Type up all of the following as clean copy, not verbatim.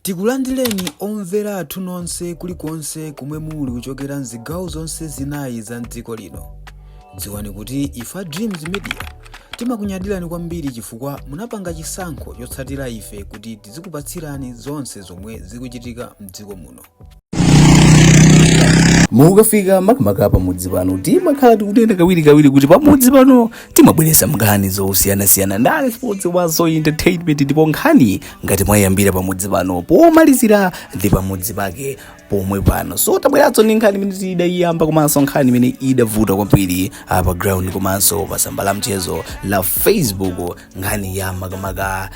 Tikulandireni omvera athu nonse kulikonse kumwe muli kuchokera mzigawo zonse zinayi za mdziko lino. Dziwani kuti ifa Dreams Media timakunyadirani kwambiri chifukwa munapanga chisankho chotsatira ife kuti tizikupatsirani zonse zomwe zikuchitika mdziko muno. Mukafika makamaka pamudzi pano timakhala tikutenda kawiri kuti pamudzi pano timabweretsa nkhani zosiyana ndale sports wazo entertainment ndipo nkhani ngati mwayambira pamudzi pano pomalizira ndi pamudzi pake pomwe pano. So tabweratso ndi nkhani imene idayiyamba komanso nkhani imene idavuta kwambiri pa ground komanso pa tsamba la mchezo la Facebook, nkhani ya makamaka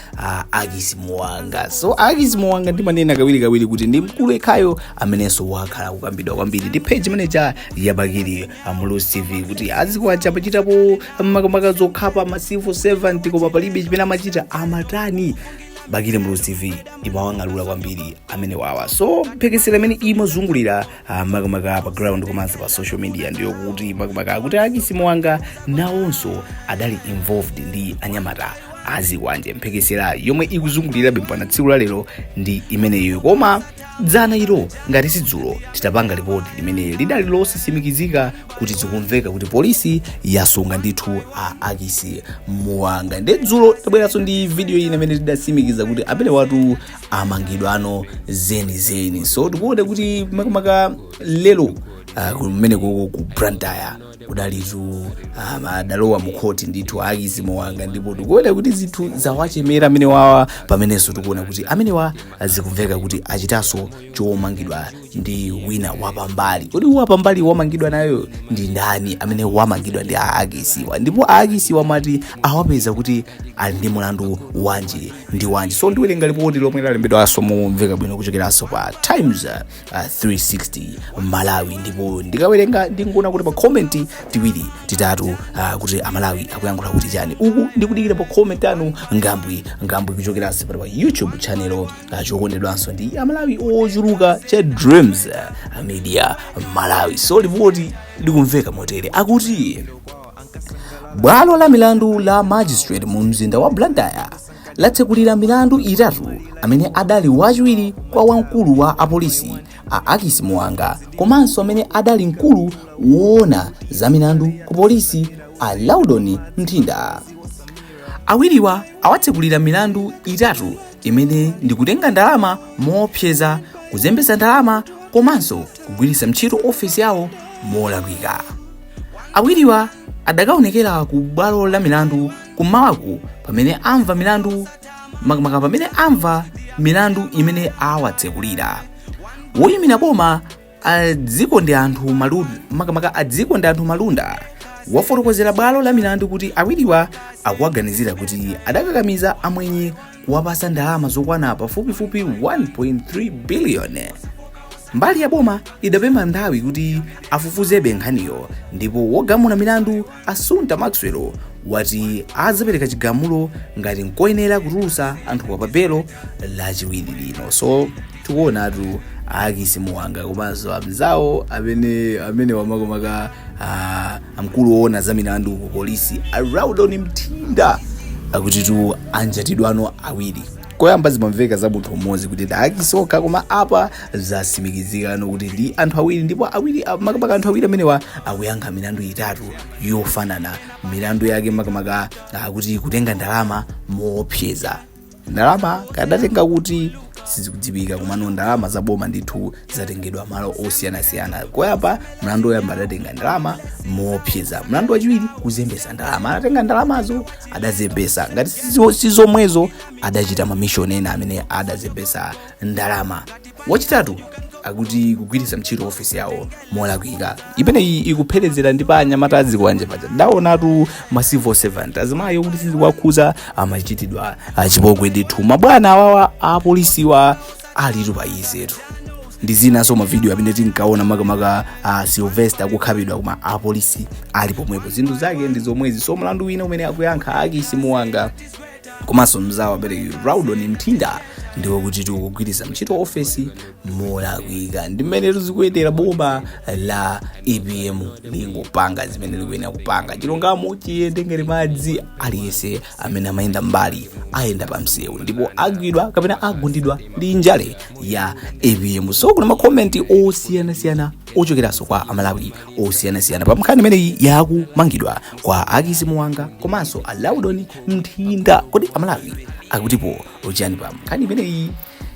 Azikwanje. So Azikwanje ndimanena kawiri kuti ndi mkulu yekhayo amenenso wakhala kukambidwa kwambiri ndi page manager ya Bakiri Mulusi TV kuti Azikwanje amachitapo makamaka zokhapa masifu 70 koma palibe chimene amachita amatani. Bakiri Mulusi TV imawangalula kwambiri amene wawa. So phekesera amene imozungulira makamaka pa ground komanso pa social media ndiyo kuti makamaka kuti Azikwanje nawonso adali involved ndi Anyamata Azikwanje. Mphekesera yomwe ikuzungulira bempana tsiku la lero ndi imeneyo, koma dzana ilo ngati sidzulo titapanga ripoti limene lidali losasimikizika kuti zikumveka kuti polisi yasunga ndithu Azikwanje. Ndi dzulo tabweranso ndi video ina imene tidasimikiza kuti amene watu amangidwa ano zenizeni. So tikuona kuti makamaka lero kumene ku Brandaya kudalitu adalowa mukhoti ndithu Azikwanje, ndipo tikuona kuti zinthu zawachemera amene wawa pamenenso tikuona kuti amene wa zikumveka kuti achitanso chomangidwa ndi wina wapambali. Kodi wapambali wamangidwa nayo ndi ndani amene wamangidwa ndi Azikwanje, ndipo Azikwanje mati awapeza kuti ali ndi mulandu wanji ndi wanji. So ndiwerenga ripoti lomwe lalembedwanso momveka bwino kuchokeranso pa Times 360 Malawi, ndipo ndikawerenga ndikuona kuti pa comment tiwiri titatu kuti Amalawi akuyankhula kuti chani. Uku ndikudikira pa comment anu ngambwi kuchokeranso pa YouTube channel chokondedwanso ndi Amalawi ochuluka cha Dreams Media Malawi. So ripoti ndikumveka motere akuti bwalo la milandu la magistrate mu mzinda wa Brandaya latsekulira milandu itatu amene adali wachiwiri kwa wamkulu wa apolisi Azikwanje komanso amene adali mkulu woona za milandu ku polisi Laudon Mthinda. Awiriwa awatsekulira milandu itatu imene ndikutenga ndalama moopseza, kuzembetsa ndalama komanso kugwiritsa ntchito ofisi yawo molakwika. Awiriwa adakaonekera ku bwalo la milandu kumawaku pamene amva milandu makamaka pamene amva milandu imene awatsekulira. Woyimira boma Azikwanje anthu malunda wafotokozera bwalo la milandu kuti awiriwa akuwaganizira kuti adakakamiza amwenye kuwapasa ndalama zokwana pafupifupi 1.3 billion. Mbali ya boma idapempha nthawi kuti afufuzebe nkhaniyo, ndipo wogamula milandu Assunta Maxwell wati azapereka chigamulo ngati nkoyenera kutulutsa anthu pa belo lachiwiri lino. So tikuonatu Azikwanje komanso amzawo amene wamakomaka amkulu woona za milandu ku polisi Laudon Mthinda akuti tu anjatidwano awiri. Koyamba zimamveka za munthu mmodzi kuti Azikwanje, koma apa zasimikizika kuti ndi anthu awiri, ndipo awiri makamaka anthu awiri amenewa akuyankha milandu itatu yofanana. Milandu yake makamaka kuti kutenga ndalama moopseza. Ndalama kadatenga kuti sizikudziwika, komano ndalama za boma ndithu zatengedwa malo osiyanasiyana. Koyamba mlandu woyamba adatenga ndalama moopseza, mlandu wachiwiri kuzembetsa ndalama, adatenga ndalamazo adazembetsa, ngati sizomwezo adachita mamishoni ena amene adazembetsa ndalama. Wachitatu akuti kugwiritsa ntchito ofisi yawo molakwika. Imeneyi ikupherezera ndi pa Anyamata Azikwanje paja ndaonatu ma civil servant azimayo kuti sizikuwakhuza amachitidwa chipongwe ndithu. Mabwana awawa apolisiwa alitu pa izetu ndi zinaso mavideo amene tinkaona makamaka Sylvester akukhabidwa koma apolisi ali pomwepo, zinthu zake ndi zomwezi. So mlandu wina umene akuyankha Azikwanje komanso mzawo apereki Raudon Mthinda ndiwo kuti tikugwiritsa ntchito ofesi molakwika ndi mmene tizikuyendera boma la APM lingopanga zimene likuyenera kupanga. Chilungamo chiyende ngati madzi, aliyense amene amayenda mbali ayenda pa msewu ndipo agwidwa kapena agundidwa ndi njale ya APM. So kuna makomenti osiyanasiyana ochokeranso kwa amalawi osiyanasiyana pa nkhani imeneyi yakumangidwa kwa Azikwanje komanso Raudon Mthinda. Kodi amalawi akutipo ochani pa nkhani imeneyi?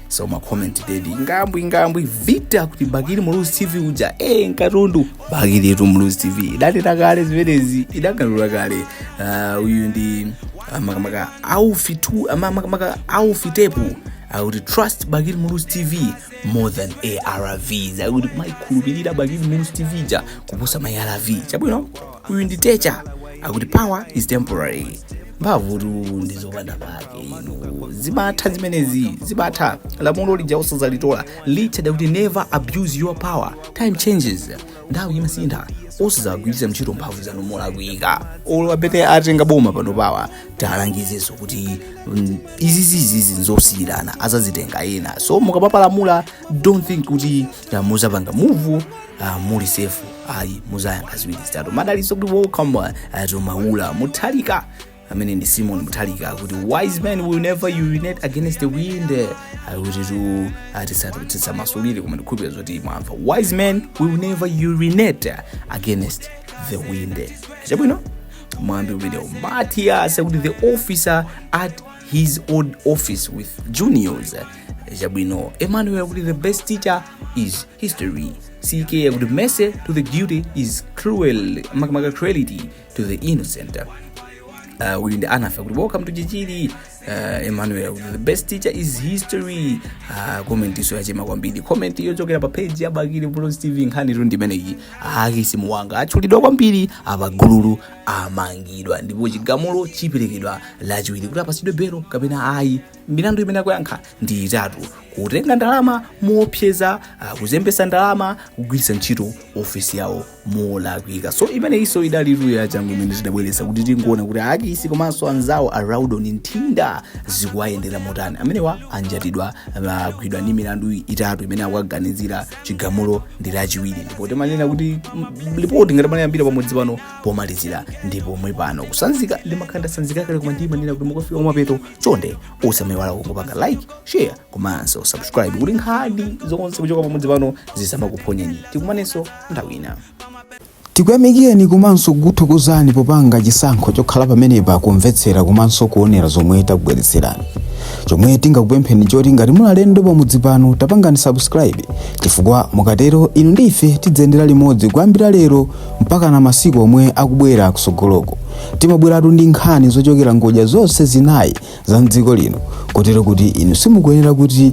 So makomenti dedi ngambwi vita kuti Bakili Muluzi TV uja nkatundu Bakili yetu Muluzi TV idateta kale zimenezi, idakalula kale. Uyu ndi makamaka aufitepu akuti trust Bakili Muluzi TV more than ARVs. Akuti kumayikhulupirira Bakili Muluzi TV ja kuposa ma ARV. Chabwino uyu ndi techa akuti power is temporary. Mbavutu ndizopanda pake zibatha zimenezi, zibatha lamulo lija osazalitola licha dakuti never abuse your power. Time changes, ndawo imasintha, osazagwiritsa ntchito mphamvu zanu molakwika. Olwapete atenga boma pano pawa talangizeso kuti izizizi nzosiyirana azazitenga ena. So mukapapalamula don't think kuti muzapanga move muli safe. Ayi, muzayanga ziwiri zitatu. Madaliso kuti welcome to Maula Mutalika amene ndi Simon Mutalika akuti wise men will never urinate against the wind. Akuti tisamasulire koma ndikhupira zoti mwamva wise men will never urinate against the wind. Chabwino mwambi video Mwati akuti the officer at his own office with juniors. Chabwino Emmanuel akuti the best teacher is history. CK akuti mercy to the guilty is cruelty to the innocent. We in the Anafa would welcome to Jijiri. Emmanuel, the best teacher is history. Comment is so Kwambidi. Comment you're talking about page ya Bakili Muluzi TV nkhani rundi menegi. Azikwanje actually do Kwambidi abagululu amangidwa ndipo chigamulo chiperekedwa lachiwiri kuti apasidwe belo kapena ayi. Milandu imene akuyankha ndi itatu: kutenga ndalama mopyeza, kuzembesa ndalama, kugwiritsa ntchito ofisi yawo molakwika. So imene iso idaliru ya changu imene tidabweretsa kuti tingoona kuti Azikwanje komanso anzawo Raudon Mthinda zikuwayendera motani. Amenewa anjatidwa agwidwa ndi milandu itatu imene akuganizira chigamulo ndi lachiwiri. Ndipo timanena kuti report ngati manayambira pamodzi pano pomalizira ndipo mwe pano kusanzika ndi makhanda sanzika kale koma ndi manena kuti mukafika mapeto chonde osamaiwala kupanga like, share komanso subscribe kuti nkhani zonse kuchoka pamodzi pano zisamakuphonyeni. Tikumanenso nthawi ina. Tikuyamikeni komanso kuthokozani popanga chisankho chokhala pamenepa kumvetsera komanso kuonera zomwe takubweretserani. Chomwe tingakupempheni choti ngati muli alendo pamudzi pano tapangani subscribe, chifukwa mukatero inu ndife tidzendera limodzi kuyambira lero mpaka na masiku omwe akubwera kusogoloko. Timabweratu ndi nkhani zochokera ngodya zonse zinayi za mdziko lino, kotero kuti inu simukuyenera kuti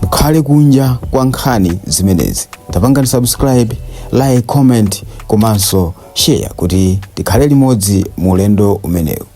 mukhale kunja kwa nkhani zimenezi. Tapangani subscribe, like, comment komanso share kuti tikhale limodzi mu ulendo umenewu.